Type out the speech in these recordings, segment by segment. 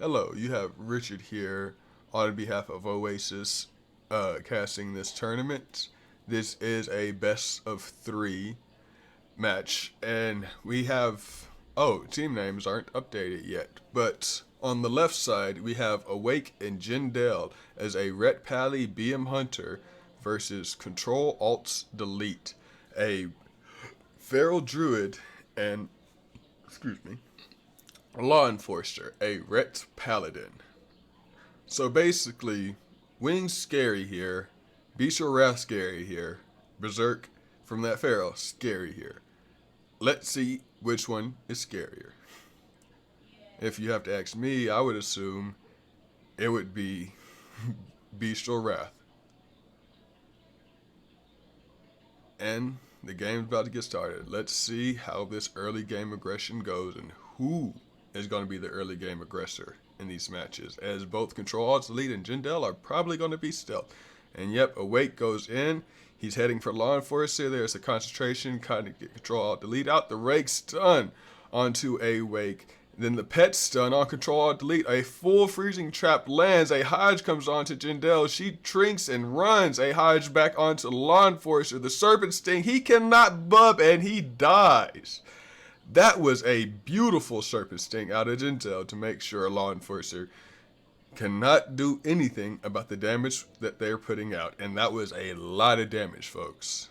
Hello, you have Richard here on behalf of Oasis casting this tournament. This is a best of three match, and we have. Oh, team names aren't updated yet, but on the left side we have Awake and Jindel as a Ret Pally BM Hunter versus Control Alt Delete, a Feral Druid and excuse me, Law Enforcer, a Ret Paladin. So basically, Wings scary here, Bestial Wrath scary here, Berserk from that Pharaoh scary here. Let's see which one is scarier. If you have to ask me, I would assume it would be Bestial Wrath. And the game's about to get started. Let's see how this early game aggression goes and who is going to be the early game aggressor in these matches, as both Control Alt Delete and Jindel are probably going to be stealth. And yep, Awake goes in. He's heading for Law Enforcer. There's a concentration. Kind of get Control Alt Delete out. The Rake stun onto Awake. Then the pet stun on Control Alt Delete. A full freezing trap lands. A Hodge comes onto Jindel. She trinks and runs. A Hodge back onto Law Enforcer. The Serpent Sting. He cannot bub and he dies. That was a beautiful Serpent Sting out of Jindel to make sure Law Enforcer cannot do anything about the damage that they're putting out. And that was a lot of damage, folks.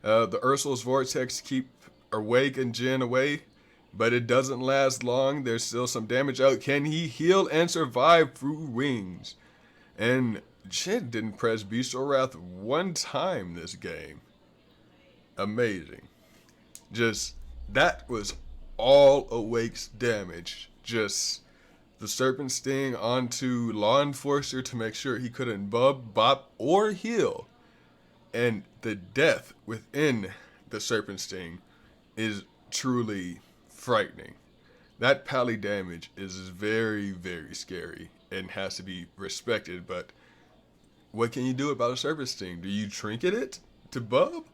The Ursul's Vortex keep Awake and Jin away, but it doesn't last long. There's still some damage out. Can he heal and survive through Wings? And Jin didn't press Bestial Wrath one time this game. Amazing. Just, that was all Awake's damage. Just the Serpent Sting onto Law Enforcer to make sure he couldn't bub, bop, or heal. And the death within the Serpent Sting is truly frightening. That pally damage is very, very scary and has to be respected, but what can you do about a Serpent Sting? Do you trinket it to bub?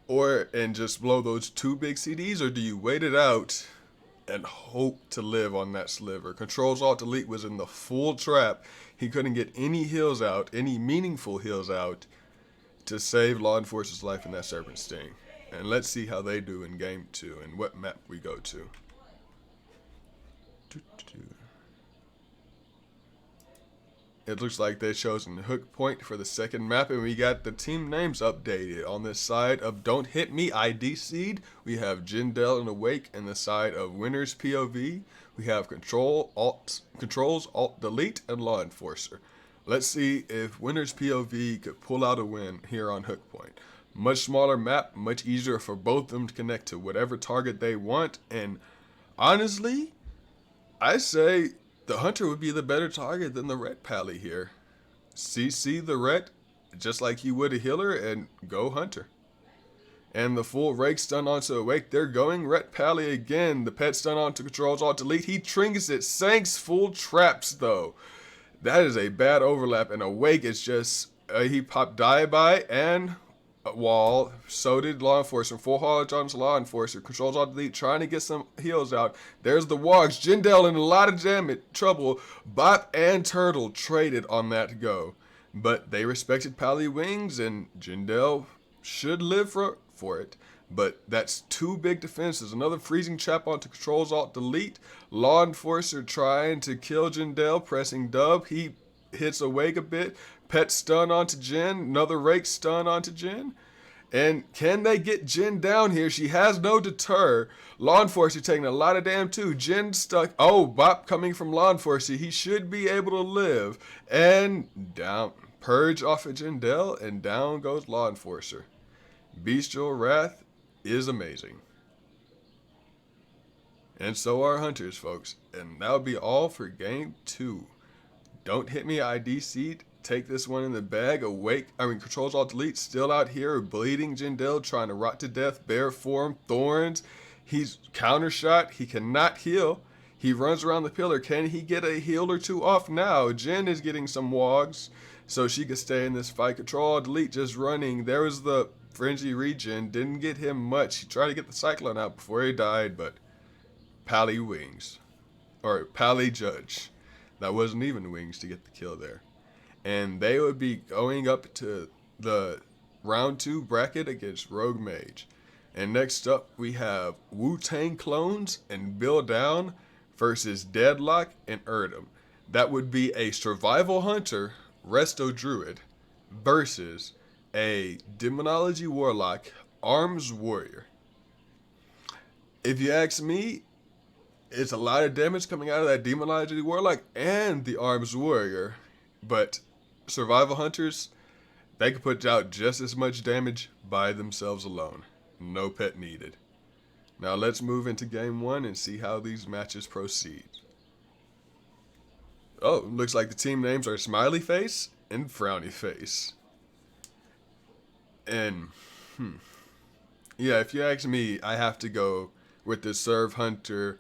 And just blow those two big CDs, or do you wait it out and hope to live on that sliver? Controls Alt Delete was in the full trap. He couldn't get any heals out, any meaningful heals out, to save Law Enforcer's life in that Serpent Sting. And let's see how they do in game 2 and what map we go to. It looks like they've chosen Hook Point for the second map, and we got the team names updated. On this side of Don't Hit Me ID Seed, we have Jindel and Awake, and the side of Winners POV, we have Controls Alt Delete and Law Enforcer. Let's see if Winners POV could pull out a win here on Hook Point. Much smaller map, much easier for both of them to connect to whatever target they want, and honestly, I say the Hunter would be the better target than the Ret Pally here. CC the Ret just like you would a healer and go Hunter. And the full Rake stun onto Awake. They're going Ret Pally again. The pet stun onto Controls Alt Delete. He trinkets it. Sanks full traps though. That is a bad overlap, and Awake is just he popped die by and wall. So did Law Enforcer. Full haulage onto Law Enforcer. Controls Alt Delete trying to get some heals out. There's the Wogs. Jindel in a lot of damage trouble. Bop and Turtle traded on that go. But they respected Pally Wings, and Jindel should live for it. But that's two big defenses. Another freezing trap onto Controls Alt Delete. Law Enforcer trying to kill Jindel, pressing dub. He hits Awake a bit. Pet stun onto Jin. Another Rake stun onto Jin. And can they get Jin down here? She has no deter. Law Enforcer taking a lot of damn too. Jin stuck. Oh, Bop coming from Law Enforcer. He should be able to live. And down. Purge off of Jindel, and down goes Law Enforcer. Bestial Wrath is amazing. And so are Hunters, folks. And that'll be all for game 2. Don't Hit Me ID Seed. Take this one in the bag. Controls Alt Delete still out here bleeding Jindel, trying to rot to death. Bear form, thorns. He's counter shot. He cannot heal. He runs around the pillar. Can he get a heal or two off now? Jin is getting some wogs, so she could stay in this fight. Control Alt Delete just running. There was the Frenzy regen. Didn't get him much. He tried to get the Cyclone out before he died, but Pally Wings. or Pally Judge. That wasn't even Wings to get the kill there. And they would be going up to the round 2 bracket against Rogue Mage. And next up, we have Wu-Tang Clones and Bill Down versus Deadlock and Erdem. That would be a Survival Hunter, Resto Druid, versus a Demonology Warlock, Arms Warrior. If you ask me, it's a lot of damage coming out of that Demonology Warlock and the Arms Warrior. But Survival Hunters, they can put out just as much damage by themselves alone. No pet needed. Now let's move into game 1 and see how these matches proceed. Oh, looks like the team names are Smiley Face and Frowny Face. And, yeah, if you ask me, I have to go with the Serve Hunter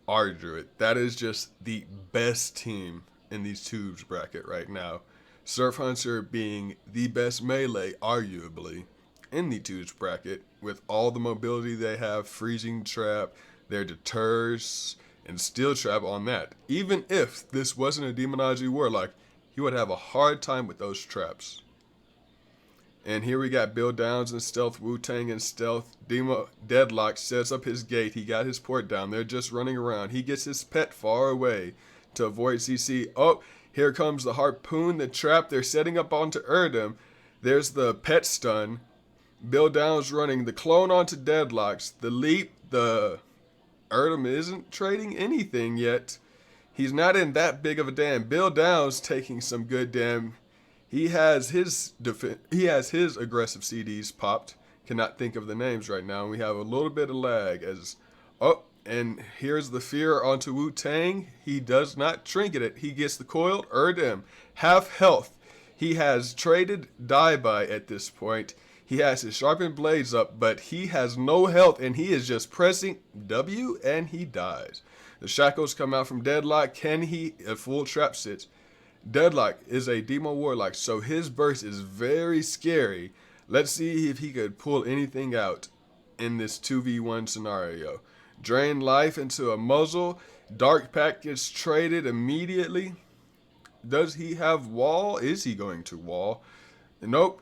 Ardruid. That is just the best team in these tubes bracket right now. Surf Hunter being the best melee, arguably, in the tubes bracket, with all the mobility they have, freezing trap, their deters, and steel trap on that. Even if this wasn't a Demonology Warlock, he would have a hard time with those traps. And here we got Bill Downs in stealth, Wu-Tang in stealth, Deadlock sets up his gate, he got his port down, they're just running around, he gets his pet far away to avoid CC. Oh, here comes the harpoon, the trap, they're setting up onto Erdem, there's the pet stun, Bill Downs running the clone onto Deadlocks, the leap, the Erdem isn't trading anything yet, he's not in that big of a dam, Bill Downs taking some good dam. He has his aggressive CDs popped. Cannot think of the names right now. And we have a little bit of lag as, oh, and here's the fear onto Wu-Tang. He does not trinket it. He gets the coiled Erdem. Half health. He has traded die-by at this point. He has his sharpened blades up, but he has no health and he is just pressing W and he dies. The shackles come out from Deadlock. Can he, a full trap sits. Deadlock is a Demo Warlock, so his burst is very scary. Let's see if he could pull anything out in this 2v1 scenario. Drain life into a muzzle. Dark Pack gets traded immediately. Does he have wall? Is he going to wall? Nope.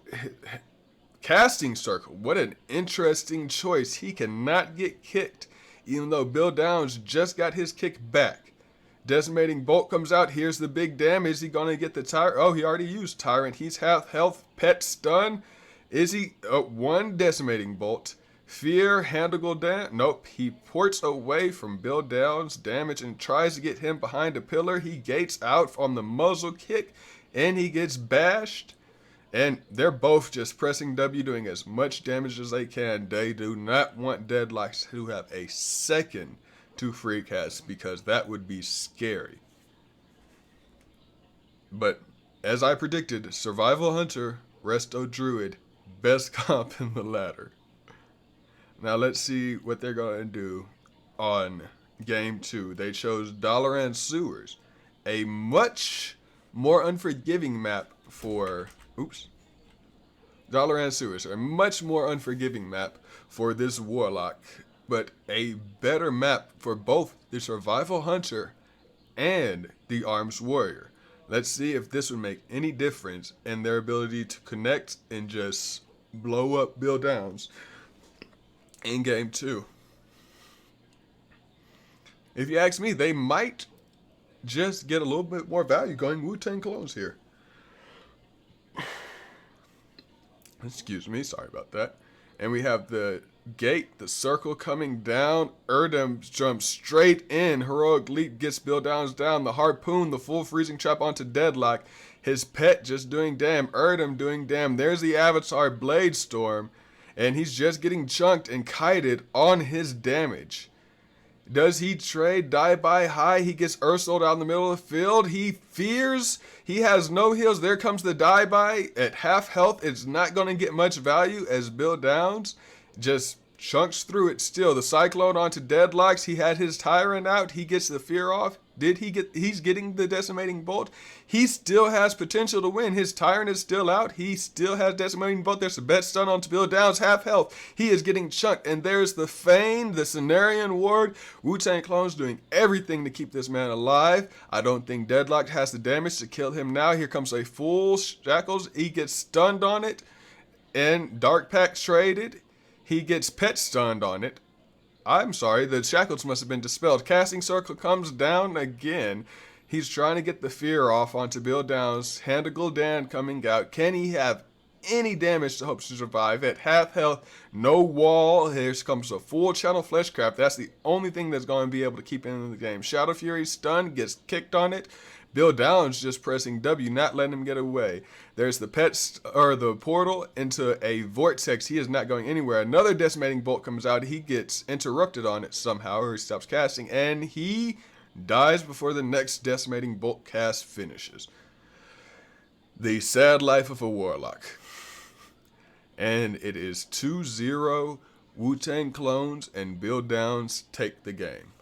Casting Circle. What an interesting choice. He cannot get kicked, even though Bill Downs just got his kick back. Decimating Bolt comes out. Here's the big damage. Is he going to get the Tyrant? Oh, he already used Tyrant. He's half health. Pet stun. Is he? One Decimating Bolt. Fear. Handle down. Nope. He ports away from Bill Downs' damage and tries to get him behind a pillar. He gates out from the muzzle kick and he gets bashed. And they're both just pressing W, doing as much damage as they can. They do not want Deadlocks to have a second to free cast because that would be scary. But as I predicted, Survival Hunter, Resto Druid, best comp in the ladder. Now let's see what they're going to do on game 2. They chose Dalaran Sewers, a much more unforgiving map for Dalaran Sewers, a much more unforgiving map for this Warlock, but a better map for both the Survival Hunter and the Arms Warrior. Let's see if this would make any difference in their ability to connect and just blow up Bill Downs in game 2. If you ask me, they might just get a little bit more value going Wu-Tang Clones here. Excuse me, sorry about that. And we have the gate, the circle coming down. Erdem jumps straight in. Heroic leap gets Bill Downs down. The harpoon, the full freezing trap onto Deadlock. His pet just doing damn. Erdem doing damn. There's the Avatar Blade Storm. And he's just getting chunked and kited on his damage. Does he trade die by high? He gets Ursoled out in the middle of the field. He fears. He has no heals. There comes the die by at half health. It's not going to get much value as Bill Downs just chunks through it still. The Cyclone onto Deadlocks. He had his Tyrant out. He gets the fear off. He's getting the Decimating Bolt. He still has potential to win. His Tyrant is still out. He still has Decimating Bolt. There's a bet stun onto Bill Downs, half health. He is getting chunked. And there's the Fane, the Cenarian Ward. Wu-Tang Clone's doing everything to keep this man alive. I don't think Deadlock has the damage to kill him now. Here comes a full Shackles. He gets stunned on it. And Dark Pack traded. He gets pet stunned on it. I'm sorry, the shackles must have been dispelled. Casting Circle comes down again. He's trying to get the fear off onto Bill Downs. Hand of Gul'dan coming out. Can he have any damage to hope to survive? At half health, no wall. Here comes a full Channel Fleshcraft. That's the only thing that's going to be able to keep him in the game. Shadow Fury stun, gets kicked on it. Bill Downs just pressing W, not letting him get away. There's the the portal into a vortex. He is not going anywhere. Another Decimating Bolt comes out. He gets interrupted on it somehow, or he stops casting, and he dies before the next Decimating Bolt cast finishes. The sad life of a Warlock. And it is 2-0 Wu-Tang Clones, and Bill Downs take the game.